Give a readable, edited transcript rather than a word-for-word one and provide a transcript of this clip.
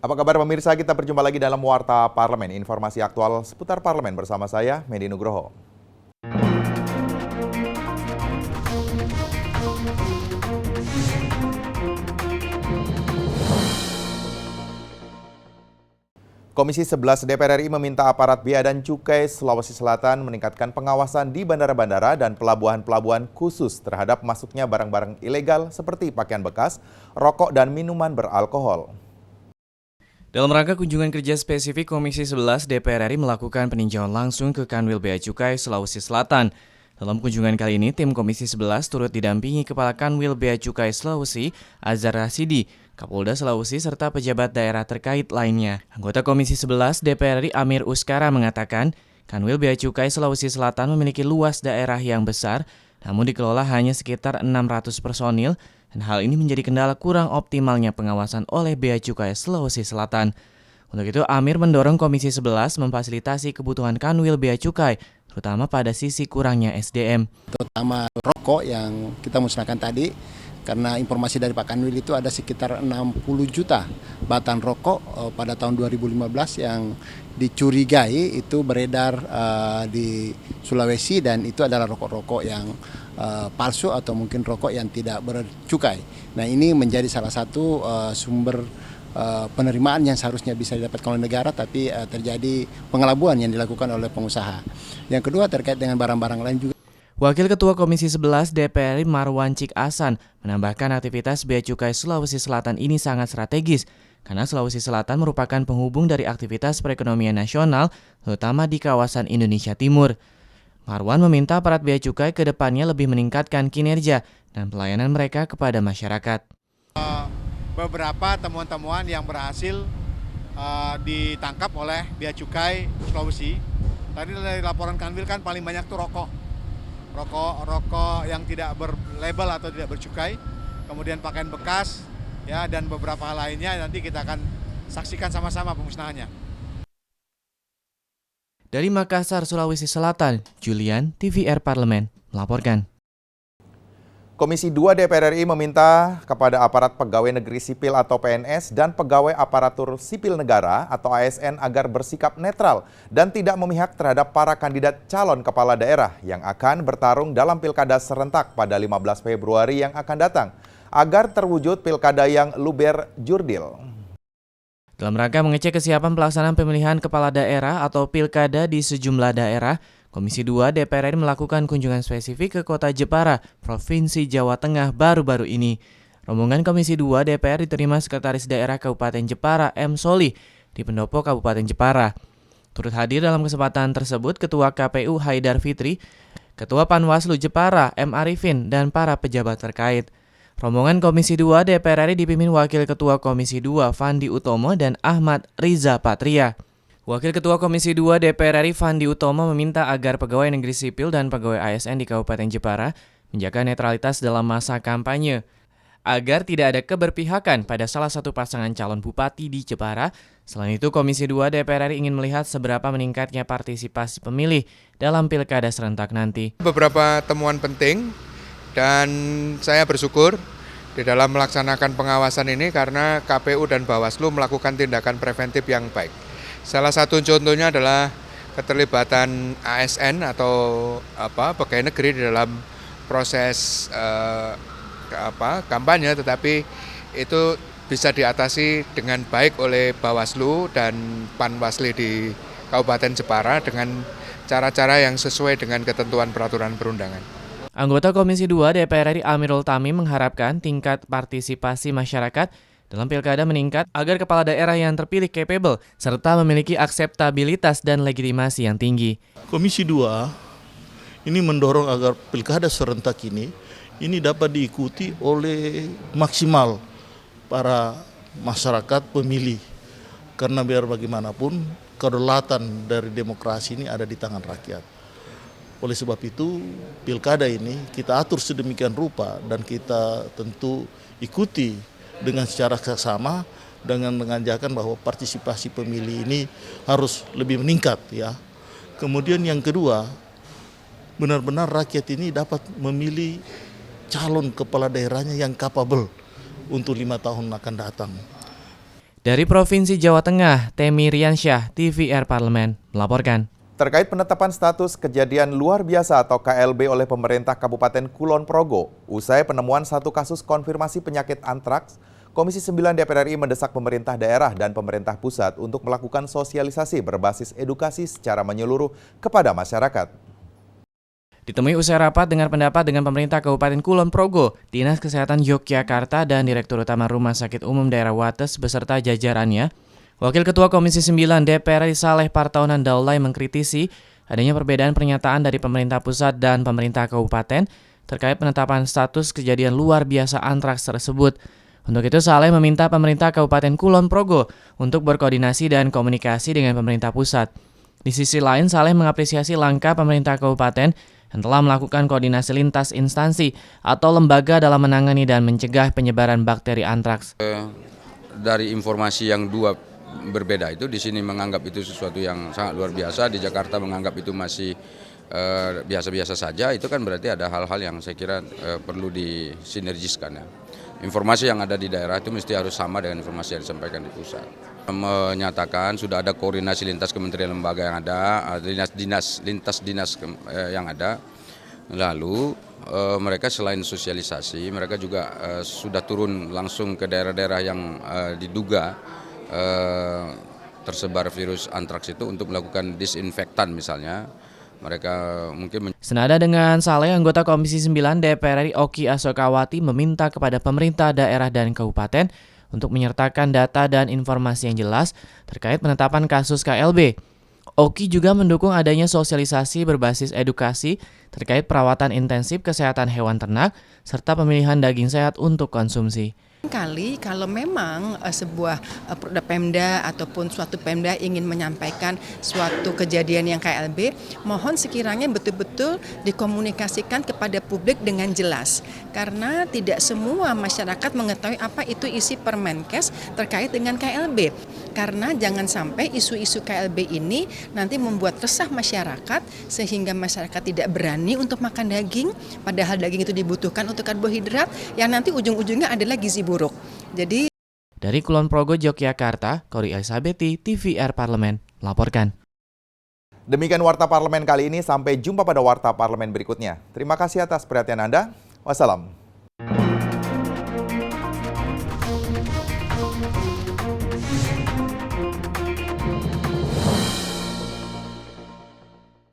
Apa kabar pemirsa? Kita berjumpa lagi dalam Warta Parlemen. Informasi aktual seputar parlemen bersama saya, Medi Nugroho. Komisi 11 DPR RI meminta aparat Bea dan Cukai Sulawesi Selatan meningkatkan pengawasan di bandara-bandara dan pelabuhan-pelabuhan khusus terhadap masuknya barang-barang ilegal seperti pakaian bekas, rokok, dan minuman beralkohol. Dalam rangka kunjungan kerja spesifik, Komisi 11 DPR RI melakukan peninjauan langsung ke Kanwil Bea Cukai Sulawesi Selatan. Dalam kunjungan kali ini, tim Komisi 11 turut didampingi Kepala Kanwil Bea Cukai Sulawesi, Azhar Rasidi, Kapolda Sulawesi, serta pejabat daerah terkait lainnya. Anggota Komisi 11 DPR RI Amir Uskara mengatakan, Kanwil Bea Cukai Sulawesi Selatan memiliki luas daerah yang besar, namun dikelola hanya sekitar 600 personil, dan hal ini menjadi kendala kurang optimalnya pengawasan oleh Bea Cukai Sulawesi Selatan. Untuk itu, Amir mendorong Komisi 11 memfasilitasi kebutuhan Kanwil Bea Cukai, terutama pada sisi kurangnya SDM. Terutama rokok yang kita musnahkan tadi, karena informasi dari Pak Kanwil itu ada sekitar 60 juta batang rokok pada tahun 2015 yang dicurigai itu beredar di Sulawesi, dan itu adalah rokok-rokok yang palsu atau mungkin rokok yang tidak bercukai. Nah, ini menjadi salah satu sumber penerimaan yang seharusnya bisa didapatkan oleh negara, tapi terjadi pengelabuan yang dilakukan oleh pengusaha. Yang kedua, terkait dengan barang-barang lain juga. Wakil Ketua Komisi 11 DPR RI Marwan Cik Asan menambahkan aktivitas Bea Cukai Sulawesi Selatan ini sangat strategis karena Sulawesi Selatan merupakan penghubung dari aktivitas perekonomian nasional, terutama di kawasan Indonesia Timur. Marwan meminta aparat Bea Cukai ke depannya lebih meningkatkan kinerja dan pelayanan mereka kepada masyarakat. Beberapa temuan-temuan yang berhasil ditangkap oleh Bea Cukai Sulawesi. Tadi dari laporan Kanwil kan paling banyak tuh rokok yang tidak berlabel atau tidak bercukai, kemudian pakaian bekas, ya, dan beberapa hal lainnya. Nanti kita akan saksikan sama-sama pemusnahannya. Dari Makassar, Sulawesi Selatan, Julian, TVR Parlemen, melaporkan. Komisi 2 DPR RI meminta kepada aparat pegawai negeri sipil atau PNS dan pegawai aparatur sipil negara atau ASN agar bersikap netral dan tidak memihak terhadap para kandidat calon kepala daerah yang akan bertarung dalam pilkada serentak pada 15 Februari yang akan datang, agar terwujud pilkada yang luber jurdil. Dalam rangka mengecek kesiapan pelaksanaan pemilihan kepala daerah atau pilkada di sejumlah daerah, Komisi 2 DPR RI melakukan kunjungan spesifik ke kota Jepara, Provinsi Jawa Tengah baru-baru ini. Rombongan Komisi 2 DPR diterima Sekretaris Daerah Kabupaten Jepara M. Solih di Pendopo Kabupaten Jepara. Turut hadir dalam kesempatan tersebut Ketua KPU Haidar Fitri, Ketua Panwaslu Jepara M. Arifin, dan para pejabat terkait. Rombongan Komisi 2 DPR RI dipimpin Wakil Ketua Komisi 2 Fandi Utomo dan Ahmad Riza Patria. Wakil Ketua Komisi 2 DPR RI Fandi Utomo meminta agar pegawai negeri sipil dan pegawai ASN di Kabupaten Jepara menjaga netralitas dalam masa kampanye, agar tidak ada keberpihakan pada salah satu pasangan calon bupati di Jepara. Selain itu, Komisi 2 DPR RI ingin melihat seberapa meningkatnya partisipasi pemilih dalam pilkada serentak nanti. Beberapa temuan penting, dan saya bersyukur di dalam melaksanakan pengawasan ini karena KPU dan Bawaslu melakukan tindakan preventif yang baik. Salah satu contohnya adalah keterlibatan ASN atau pegawai negeri di dalam proses kampanye, tetapi itu bisa diatasi dengan baik oleh Bawaslu dan Panwasli di Kabupaten Jepara dengan cara-cara yang sesuai dengan ketentuan peraturan perundangan. Anggota Komisi 2 DPR RI Amirul Tamim mengharapkan tingkat partisipasi masyarakat dalam pilkada meningkat agar kepala daerah yang terpilih capable serta memiliki akseptabilitas dan legitimasi yang tinggi. Komisi 2 ini mendorong agar pilkada serentak ini dapat diikuti oleh maksimal para masyarakat pemilih. Karena biar bagaimanapun kedaulatan dari demokrasi ini ada di tangan rakyat. Oleh sebab itu pilkada ini kita atur sedemikian rupa dan kita tentu ikuti dengan secara seksama dengan menganjurkan bahwa partisipasi pemilih ini harus lebih meningkat, ya. Kemudian yang kedua, benar-benar rakyat ini dapat memilih calon kepala daerahnya yang capable untuk 5 tahun akan datang. Dari Provinsi Jawa Tengah, Temi Riansyah, TVR Parlemen, melaporkan. Terkait penetapan status kejadian luar biasa atau KLB oleh pemerintah Kabupaten Kulon Progo, usai penemuan satu kasus konfirmasi penyakit antraks, Komisi 9 DPR RI mendesak pemerintah daerah dan pemerintah pusat untuk melakukan sosialisasi berbasis edukasi secara menyeluruh kepada masyarakat. Ditemui usai rapat dengar pendapat dengan pemerintah Kabupaten Kulon Progo, Dinas Kesehatan Yogyakarta dan Direktur Utama Rumah Sakit Umum Daerah Wates beserta jajarannya, Wakil Ketua Komisi 9 DPR RI Saleh Partaunan Daulay mengkritisi adanya perbedaan pernyataan dari pemerintah pusat dan pemerintah kabupaten terkait penetapan status kejadian luar biasa antraks tersebut. Untuk itu Saleh meminta pemerintah Kabupaten Kulon Progo untuk berkoordinasi dan komunikasi dengan pemerintah pusat. Di sisi lain, Saleh mengapresiasi langkah pemerintah kabupaten yang telah melakukan koordinasi lintas instansi atau lembaga dalam menangani dan mencegah penyebaran bakteri antraks. Dari informasi yang dua berbeda itu, di sini menganggap itu sesuatu yang sangat luar biasa, di Jakarta menganggap itu masih biasa-biasa saja, itu kan berarti ada hal-hal yang saya kira perlu disinergiskan ya. Informasi yang ada di daerah itu mesti harus sama dengan informasi yang disampaikan di pusat. Menyatakan sudah ada koordinasi lintas kementerian lembaga yang ada, lintas dinas yang ada. Lalu mereka selain sosialisasi, mereka juga sudah turun langsung ke daerah-daerah yang diduga tersebar virus antraks itu untuk melakukan disinfektan misalnya. Mereka mungkin Senada dengan Saleh, anggota Komisi 9 DPR RI Oki Asokawati meminta kepada pemerintah daerah dan kabupaten untuk menyertakan data dan informasi yang jelas terkait penetapan kasus KLB. Oki juga mendukung adanya sosialisasi berbasis edukasi terkait perawatan intensif kesehatan hewan ternak serta pemilihan daging sehat untuk konsumsi. Kali kalau memang sebuah Pemda ataupun suatu Pemda ingin menyampaikan suatu kejadian yang KLB, mohon sekiranya betul-betul dikomunikasikan kepada publik dengan jelas. Karena tidak semua masyarakat mengetahui apa itu isi Permenkes terkait dengan KLB. Karena jangan sampai isu-isu KLB ini nanti membuat resah masyarakat sehingga masyarakat tidak berani untuk makan daging, padahal daging itu dibutuhkan untuk karbohidrat yang nanti ujung-ujungnya adalah gizi buruk. Jadi dari Kulon Progo, Yogyakarta, Kori Elizabeth, TVR Parlemen melaporkan. Demikian Warta Parlemen kali ini, sampai jumpa pada Warta Parlemen berikutnya. Terima kasih atas perhatian Anda. Wassalam.